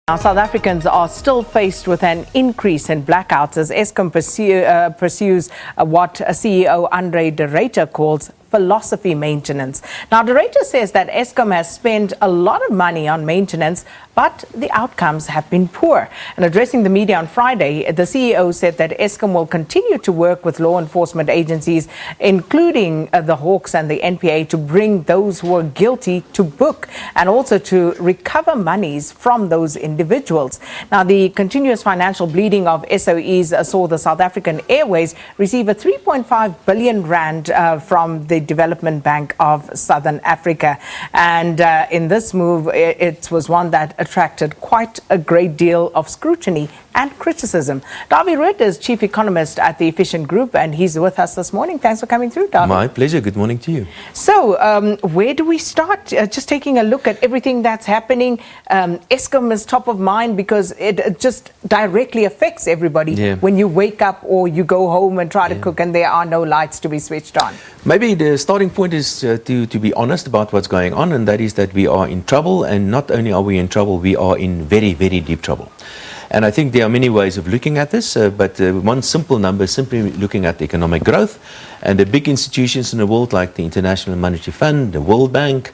Now, South Africans are still faced with an increase in blackouts as Eskom pursues what CEO Andre Du Ruyter calls philosophy maintenance. Now, Du Ruyter says that Eskom has spent a lot of money on maintenance, but the outcomes have been poor. And addressing the media on Friday, the CEO said that Eskom will continue to work with law enforcement agencies, including the Hawks and the NPA, to bring those who are guilty to book and also to recover monies from those individuals. Now, the continuous financial bleeding of SOEs saw the South African Airways receive a 3.5 billion rand from the Development Bank of Southern Africa. And in this move, it was one that attracted quite a great deal of scrutiny and criticism. Dawie Roodt is Chief Economist at the Efficient Group, and he's with us this morning. Thanks for coming through, Dawie. My pleasure. Good morning to you. So, where do we start? Just taking a look at everything that's happening. Eskom is top of mind because it just directly affects everybody when you wake up or you go home and try to cook and there are no lights to be switched on. Maybe the starting point is to be honest about what's going on, and that is that we are in trouble, and not only are we in trouble, we are in very, very deep trouble. And I think there are many ways of looking at this, but one simple number is simply looking at economic growth. And the big institutions in the world like the International Monetary Fund, the World Bank,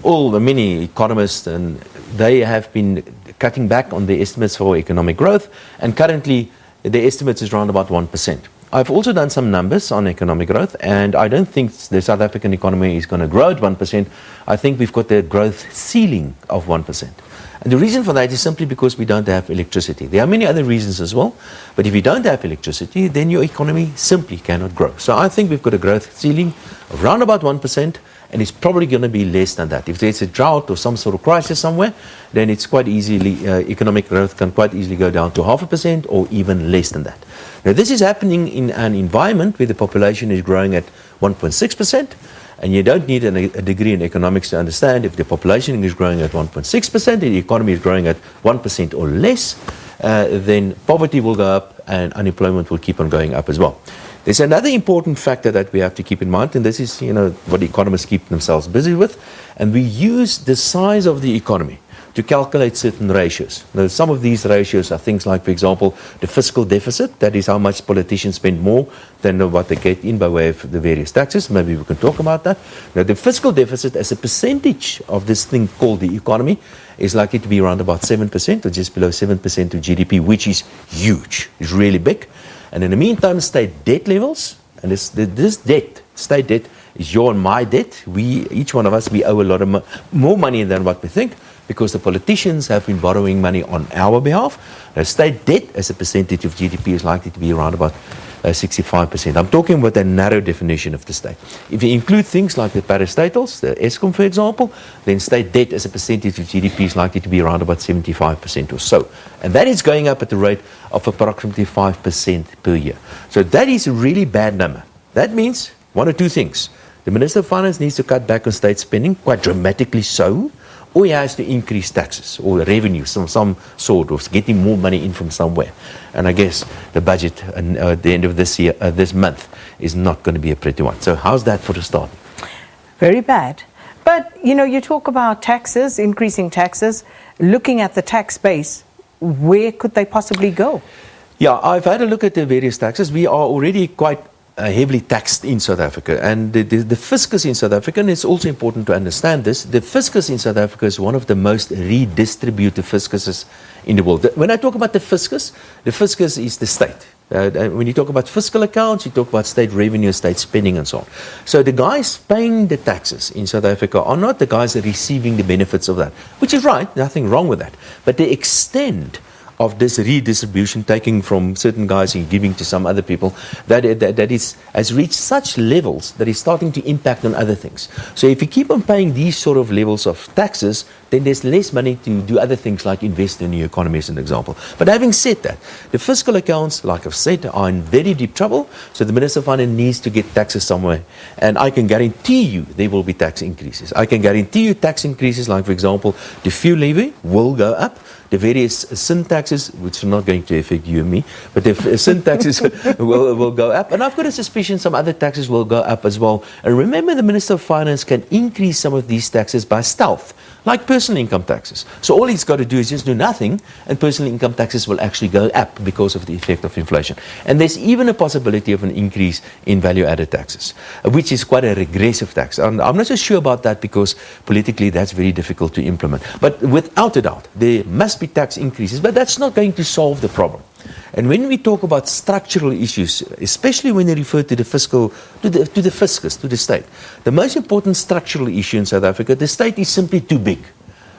all the many economists, and they have been cutting back on the estimates for economic growth, and currently the estimates is around about 1%. I've also done some numbers on economic growth, and I don't think the South African economy is going to grow at 1%. I think we've got the growth ceiling of 1%. And the reason for that is simply because we don't have electricity. There are many other reasons as well, but if you don't have electricity, then your economy simply cannot grow. So I think we've got a growth ceiling of around about 1%, and it's probably going to be less than that. If there's a drought or some sort of crisis somewhere, then it's quite easily, economic growth can quite easily go down to 0.5% or even less than that. Now, this is happening in an environment where the population is growing at 1.6%, and you don't need a degree in economics to understand if the population is growing at 1.6% and the economy is growing at 1% or less, then poverty will go up and unemployment will keep on going up as well. There's another important factor that we have to keep in mind, and this is, what economists keep themselves busy with, and we use the size of the economy to calculate certain ratios. Now, some of these ratios are things like, for example, the fiscal deficit. That is how much politicians spend more than what they get in by way of the various taxes. Maybe we can talk about that. Now, the fiscal deficit as a percentage of this thing called the economy is likely to be around about 7% or just below 7% of GDP, which is huge. It's really big. And in the meantime, state debt levels, and this debt, state debt, is your and my debt. Each one of us, we owe a lot of more money than what we think, because the politicians have been borrowing money on our behalf. Now, state debt as a percentage of GDP is likely to be around about 65%. I'm talking about a narrow definition of the state. If you include things like the parastatals, the Eskom, for example, then state debt as a percentage of GDP is likely to be around about 75% or so. And that is going up at the rate of approximately 5% per year. So that is a really bad number. That means one or two things. The Minister of Finance needs to cut back on state spending, quite dramatically so, or he has to increase taxes or revenue, some sort of getting more money in from somewhere. And I guess the budget at the end of this year, this month, is not going to be a pretty one. So how's that for a start? Very bad. But, you talk about taxes, increasing taxes, looking at the tax base, where could they possibly go? Yeah, I've had a look at the various taxes. We are already quite heavily taxed in South Africa, and the fiscus in South Africa, and it's also important to understand this, the fiscus in South Africa is one of the most redistributive fiscuses in the world. When I talk about the fiscus is the state. When you talk about fiscal accounts, you talk about state revenue, state spending, and so on. So the guys paying the taxes in South Africa are not the guys that are receiving the benefits of that, which is right, nothing wrong with that. But the extent of this redistribution, taking from certain guys and giving to some other people, that has reached such levels that is starting to impact on other things. So if you keep on paying these sort of levels of taxes, then there's less money to do other things like invest in the economy, as an example. But having said that, the fiscal accounts, like I've said, are in very deep trouble. So the Minister of Finance needs to get taxes somewhere. And I can guarantee you there will be tax increases. I can guarantee you tax increases, like, for example, the fuel levy will go up. The various sin taxes, which are not going to affect you and me, but the sin taxes will go up. And I've got a suspicion some other taxes will go up as well. And remember, the Minister of Finance can increase some of these taxes by stealth, like personal income taxes. So all he's got to do is just do nothing, and personal income taxes will actually go up because of the effect of inflation. And there's even a possibility of an increase in value-added taxes, which is quite a regressive tax. And I'm not so sure about that because politically that's very difficult to implement. But without a doubt, there must be tax increases, but that's not going to solve the problem. And when we talk about structural issues, especially when they refer to the fiscal, to the fiscus, to the state, the most important structural issue in South Africa, the state is simply too big.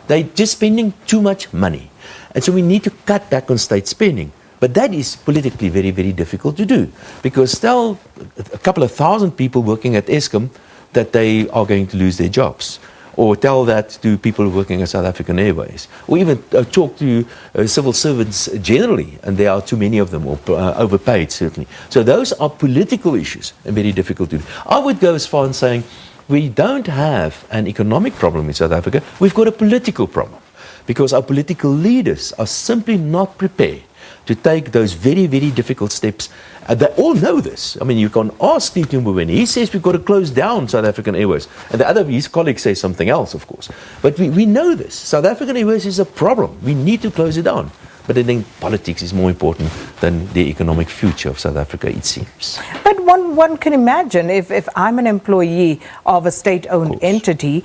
They're just spending too much money. And so we need to cut back on state spending. But that is politically very, very difficult to do. Because tell a couple of thousand people working at Eskom that they are going to lose their jobs. Or tell that to people working at South African Airways. Or even talk to civil servants generally, and there are too many of them, or overpaid certainly. So those are political issues and very difficult to do. I would go as far as saying we don't have an economic problem in South Africa, we've got a political problem. Because our political leaders are simply not prepared to take those very, very difficult steps. They all know this. I mean, you can ask Steve Mboweni. He says we've got to close down South African Airways. And his colleagues say something else, of course. But we know this. South African Airways is a problem. We need to close it down. But I think politics is more important than the economic future of South Africa, it seems. But one can imagine if I'm an employee of a state-owned entity,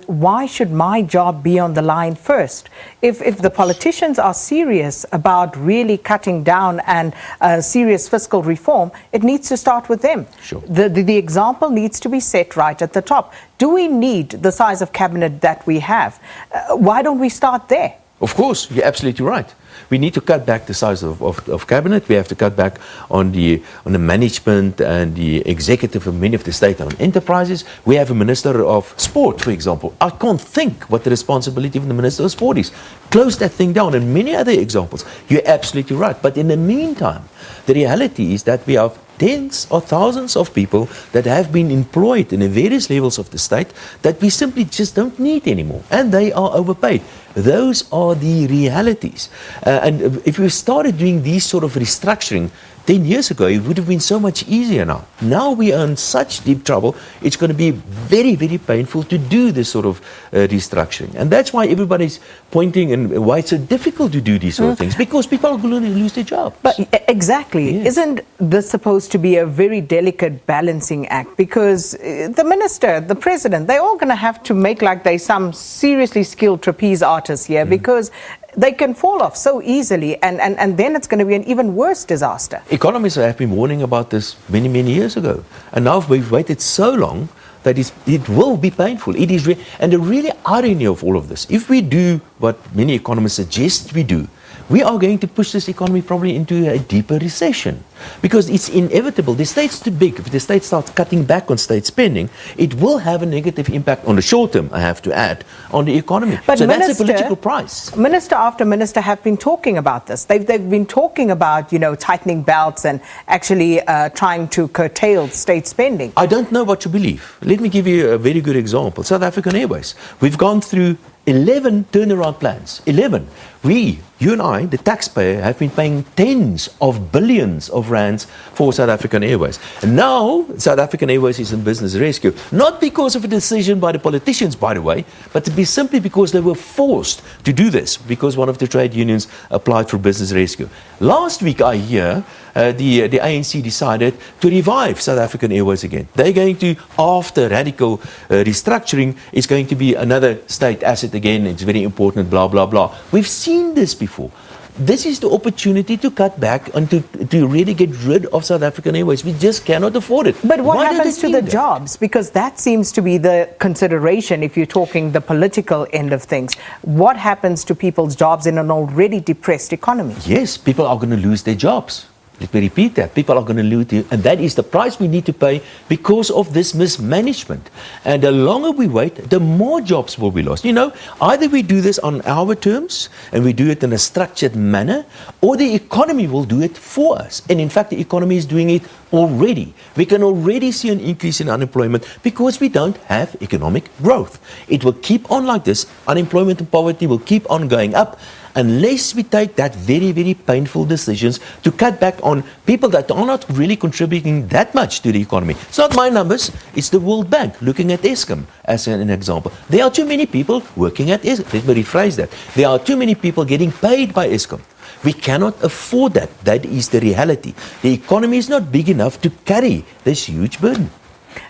why should my job be on the line first? If the politicians are serious about really cutting down and serious fiscal reform, it needs to start with them. Sure. The example needs to be set right at the top. Do we need the size of cabinet that we have? Why don't we start there? Of course, you're absolutely right. We need to cut back the size of cabinet. We have to cut back on the management and the executive of many of the state-owned enterprises. We have a minister of sport, for example. I can't think what the responsibility of the minister of sport is. Close that thing down, and many other examples. You're absolutely right. But in the meantime, the reality is that we have tens or thousands of people that have been employed in the various levels of the state that we simply just don't need anymore. And they are overpaid. Those are the realities. And if we started doing these sort of restructuring 10 years ago, it would have been so much easier now. Now we are in such deep trouble, it's going to be very, very painful to do this sort of restructuring. And that's why everybody's pointing and why it's so difficult to do these sort of things, because people are going to lose their jobs. But exactly. Yes. Isn't this supposed to be a very delicate balancing act? Because the minister, the president, they're all going to have to make like they're some seriously skilled trapeze artists here, because they can fall off so easily, and then it's going to be an even worse disaster. Economists have been warning about this many, many years ago. And now we've waited so long that it will be painful. It is and the really irony of all of this, if we do what many economists suggest we do, we are going to push this economy probably into a deeper recession. Because it's inevitable. The state's too big. If the state starts cutting back on state spending, it will have a negative impact on the short term, I have to add, on the economy. But so that's a political price. Minister after minister have been talking about this. They've been talking about, tightening belts and actually trying to curtail state spending. I don't know what to believe. Let me give you a very good example. South African Airways. We've gone through 11 turnaround plans. 11. You and I, the taxpayer, have been paying tens of billions of rands for South African Airways. And now, South African Airways is in business rescue. Not because of a decision by the politicians, by the way, but simply because they were forced to do this, because one of the trade unions applied for business rescue. Last week, I hear, the ANC decided to revive South African Airways again. They're going to, after radical restructuring, it's going to be another state asset again. It's very important, blah, blah, blah. We've seen this before. This is the opportunity to cut back and to really get rid of South African Airways. We just cannot afford it. But what happens to the jobs? Because that seems to be the consideration if you're talking the political end of things. What happens to people's jobs in an already depressed economy? Yes, people are going to lose their jobs. Let me repeat that. People are going to lose it, and that is the price we need to pay because of this mismanagement. And the longer we wait, the more jobs will be lost. Either we do this on our terms, and we do it in a structured manner, or the economy will do it for us. And in fact, the economy is doing it already. We can already see an increase in unemployment because we don't have economic growth. It will keep on like this. Unemployment and poverty will keep on going up unless we take that very, very painful decisions to cut back on people that are not really contributing that much to the economy. It's not my numbers, it's the World Bank looking at Eskom as an example. There are too many people working at Eskom. Let me rephrase that. There are too many people getting paid by Eskom. We cannot afford that. That is the reality. The economy is not big enough to carry this huge burden.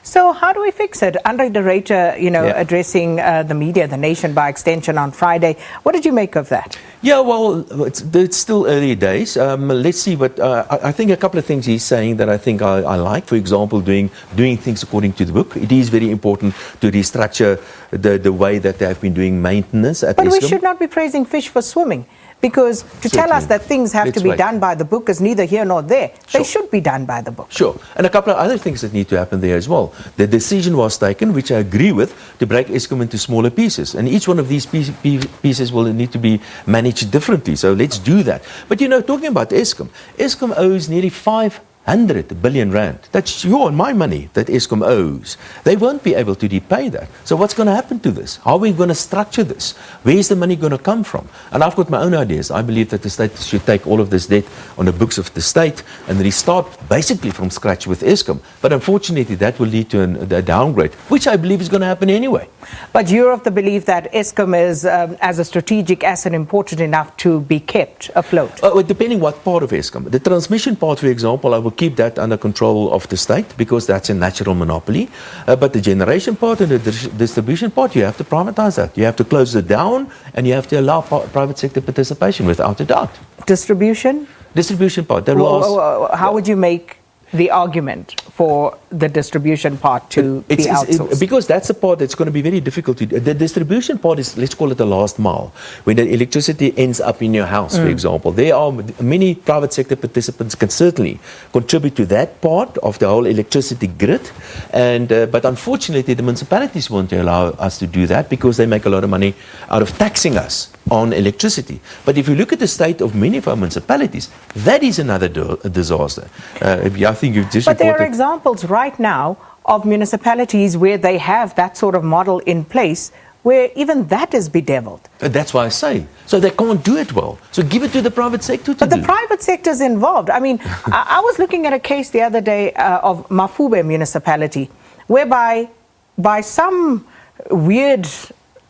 So how do we fix it? Andre Du Ruyter, addressing the media, the nation by extension on Friday. What did you make of that? Yeah, well, it's still early days. Let's see. But I think a couple of things he's saying that I think I like. For example, doing things according to the book. It is very important to restructure the way that they have been doing maintenance at Eskom. But we should not be praising fish for swimming. Because to tell us that things have to be done by the book is neither here nor there. They should be done by the book. Sure. And a couple of other things that need to happen there as well. The decision was taken, which I agree with, to break Eskom into smaller pieces. And each one of these pieces will need to be managed differently. So let's do that. But talking about Eskom owes nearly 500 billion rand. That's your and my money that Eskom owes. They won't be able to repay that. So what's going to happen to this? How are we going to structure this? Where is the money going to come from? And I've got my own ideas. I believe that the state should take all of this debt on the books of the state and restart basically from scratch with Eskom. But unfortunately, that will lead to a downgrade, which I believe is going to happen anyway. But you're of the belief that Eskom is, as a strategic asset, important enough to be kept afloat? Depending what part of Eskom. The transmission part, for example, I will keep that under control of the state because that's a natural monopoly. But the generation part and the distribution part, you have to privatize that. You have to close it down and you have to allow private sector participation without a doubt. Distribution? Distribution part. How would you make the argument for the distribution part to be outsourced? Because that's the part that's going to be very difficult to do. The distribution part is, let's call it the last mile. When the electricity ends up in your house, for example, there are many private sector participants can certainly contribute to that part of the whole electricity grid. But unfortunately, the municipalities won't allow us to do that because they make a lot of money out of taxing us on electricity. But if you look at the state of many of our municipalities, that is another disaster. I think you've just But there are examples right now of municipalities where they have that sort of model in place where even that is bedeviled. That's why I say. So they can't do it well. So give it to the private sector to do. But the private sector is involved. I mean, I was looking at a case the other day of Mafube municipality, whereby by some weird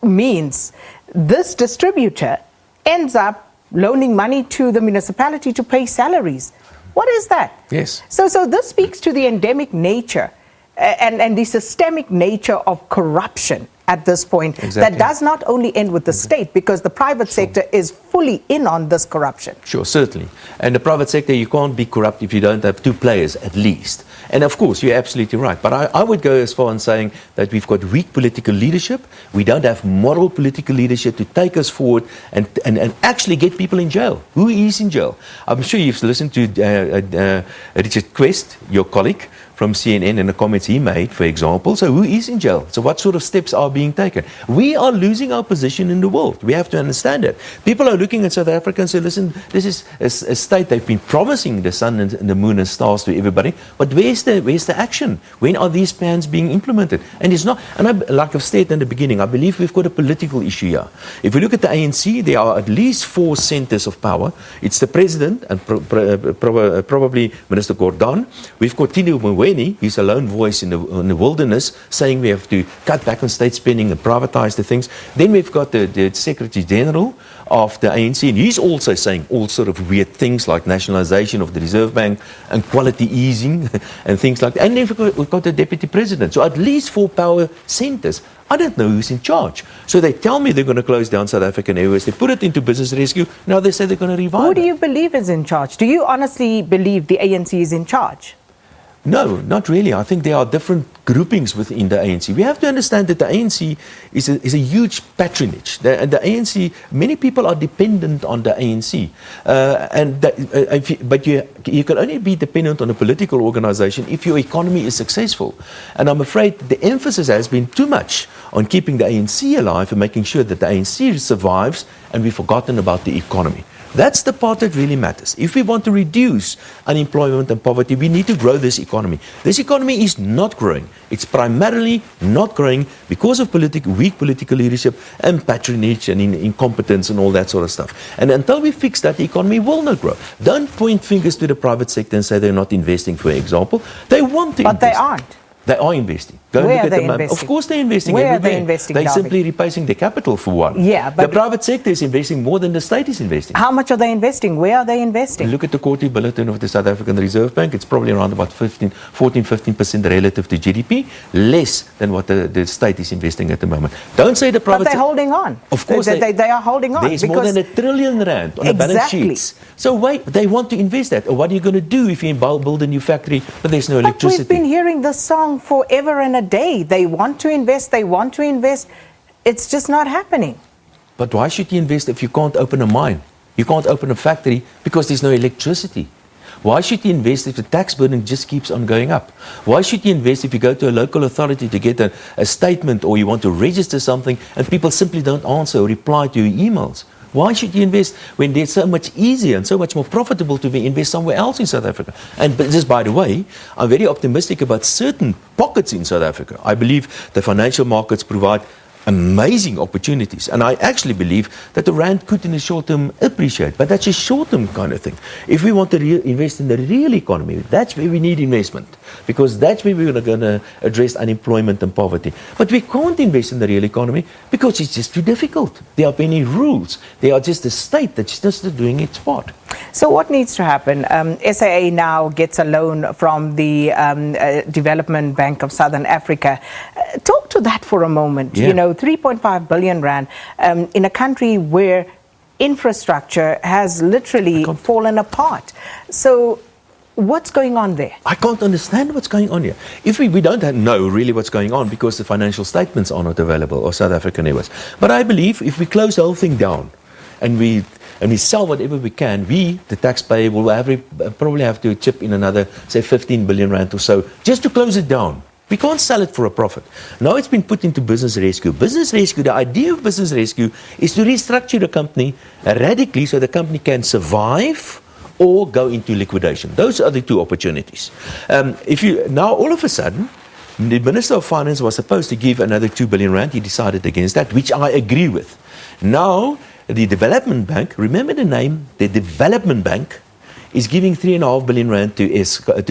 means, this distributor ends up loaning money to the municipality to pay salaries. What is that? Yes. So this speaks to the endemic nature and the systemic nature of corruption at this point. That does not only end with the state, because the private sector is fully in on this corruption. Sure, certainly. And the private sector, you can't be corrupt if you don't have two players at least. And of course, you're absolutely right. But I would go as far as saying that we've got weak political leadership. We don't have moral political leadership to take us forward and actually get people in jail. Who is in jail? I'm sure you've listened to Richard Quest, your colleague from CNN, and the comments he made, for example. So who is in jail? So what sort of steps are being taken? We are losing our position in the world. We have to understand that. People are looking at South Africa and say, listen, this is a state they've been promising the sun and the moon and stars to everybody, but where's the action? When are these plans being implemented? And it's not, like I've said in the beginning, I believe we've got a political issue here. If we look at the ANC, there are at least 4 centers of power. It's the president and probably Minister Gordon. We've got Tino Mboweni. He's a lone voice in the wilderness saying we have to cut back on state spending and privatize the things. Then we've got the Secretary General of the ANC, and he's also saying all sort of weird things like nationalization of the Reserve Bank and quality easing and things like that. And then we've got the Deputy President. So at least 4 power centers. I don't know who's in charge. So they tell me they're going to close down South African Airways. They put it into business rescue. Now they say they're going to revive it. Who do you believe is in charge? Do you honestly believe the ANC is in charge? No, not really. I think there are different groupings within the ANC. We have to understand that the ANC is a huge patronage. The ANC, many people are dependent on the ANC. But you can only be dependent on a political organization if your economy is successful. And I'm afraid the emphasis has been too much on keeping the ANC alive and making sure that the ANC survives, and we've forgotten about the economy. That's the part that really matters. If we want to reduce unemployment and poverty, we need to grow this economy. This economy is not growing. It's primarily not growing because of weak political leadership and patronage and incompetence and all that sort of stuff. And until we fix that, the economy will not grow. Don't point fingers to the private sector and say they're not investing, for example. They want to invest. But they aren't. They are investing. Go Where and look are at they the investing? Of course they're investing Where everywhere. are they investing, They're Dawie? simply replacing their capital for one. Yeah, but the private sector is investing more than the state is investing. how much are they investing? Where are they investing? Look at the quarterly bulletin of the South African Reserve Bank. It's probably around about 14-15% relative to GDP, less than what the state is investing at the moment. Don't say the private... But they're holding on. Of course they are holding on. There's more than R1 trillion on the balance sheets. So wait, they want to invest that. Or what are you going to do if you build a new factory but there's no electricity? But we've been hearing this song forever and a day. They want to invest, they want to invest. It's just not happening. But why should you invest if you can't open a mine? You can't open a factory because there's no electricity. Why should you invest if the tax burden just keeps on going up? Why should you invest if you go to a local authority to get a statement or you want to register something and people simply don't answer or reply to your emails? Why should you invest when it's so much easier and so much more profitable to invest somewhere else in South Africa? And just by the way, I'm very optimistic about certain pockets in South Africa. I believe the financial markets provide amazing opportunities. And I actually believe that the rand could in the short term appreciate. But that's a short term kind of thing. If we want to invest in the real economy, that's where we need investment. Because that's where we're going to address unemployment and poverty. But we can't invest in the real economy because it's just too difficult. There are many rules. They are just the state that's just doing its part. So what needs to happen? SAA now gets a loan from the Development Bank of Southern Africa. Talk to that for a moment. Yeah. You know, 3.5 billion rand in a country where infrastructure has literally fallen apart. So what's going on there? I can't understand what's going on here. If we don't know really what's going on because the financial statements are not available or South African Airways. But I believe if we close the whole thing down and we sell whatever we can, we, the taxpayer, will probably have to chip in another, say, 15 billion rand or so just to close it down. We can't sell it for a profit. Now it's been put into business rescue. Business rescue, the idea of business rescue is to restructure the company radically so the company can survive or go into liquidation. Those are the two opportunities. Now all of a sudden, the Minister of Finance was supposed to give another 2 billion rand. He decided against that, which I agree with. Now, the Development Bank, remember the name, the Development Bank, is giving 3.5 billion rand to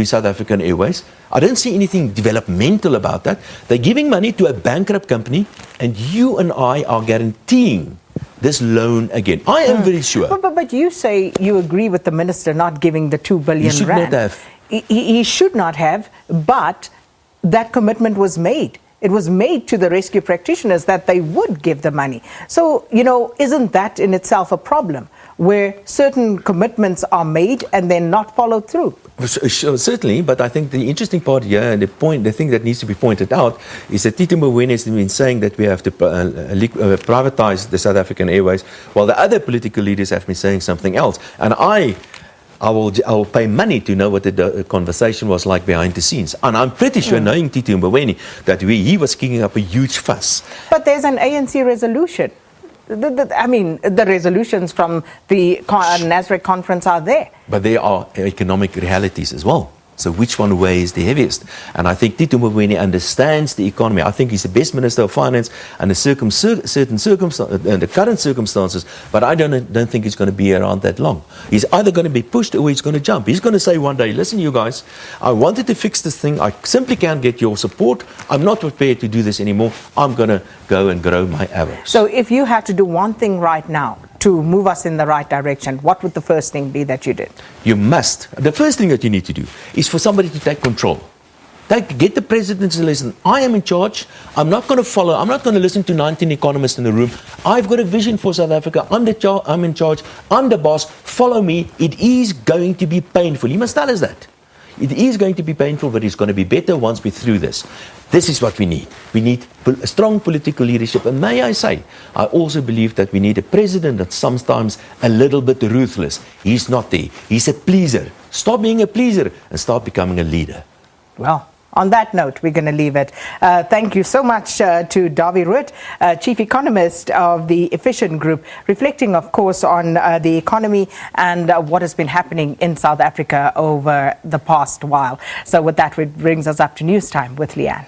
South African Airways. I don't see anything developmental about that. They're giving money to a bankrupt company, and you and I are guaranteeing this loan again. I am very sure. But you say you agree with the minister not giving the 2 billion rand. He should not have. He should not have, but that commitment was made. It was made to the rescue practitioners that they would give the money. So, you know, isn't that in itself a problem, where certain commitments are made and then not followed through? Certainly, but I think the interesting part here and the thing that needs to be pointed out is that Tito Mboweni has been saying that we have to privatize the South African Airways, while the other political leaders have been saying something else. And I will pay money to know what the conversation was like behind the scenes. And I'm pretty sure, knowing Tito Mboweni, that he was kicking up a huge fuss. But there's an ANC resolution. The resolutions from the NASREC conference are there. But there are economic realities as well. So which one weighs the heaviest? And I think Tito Mboweni understands the economy. I think he's the best Minister of Finance under the current circumstances, but I don't think he's going to be around that long. He's either going to be pushed or he's going to jump. He's going to say one day, listen, you guys, I wanted to fix this thing. I simply can't get your support. I'm not prepared to do this anymore. I'm going to go and grow my arrows. So if you had to do one thing right now to move us in the right direction, what would the first thing be that you did? You must. The first thing that you need to do is for somebody to take control. Get the president to listen. I am in charge. I'm not going to follow. I'm not going to listen to 19 economists in the room. I've got a vision for South Africa. I'm in charge. I'm the boss. Follow me. It is going to be painful. You must tell us that. It is going to be painful, but it's going to be better once we're through this. This is what we need. We need a strong political leadership. And may I say, I also believe that we need a president that's sometimes a little bit ruthless. He's not there. He's a pleaser. Stop being a pleaser and start becoming a leader. Well, On that note, we're going to leave it. Thank you so much to Dawie Roodt, Chief Economist of the Efficient Group, reflecting, of course, on the economy and what has been happening in South Africa over the past while. So with that, it brings us up to news time with Leanne.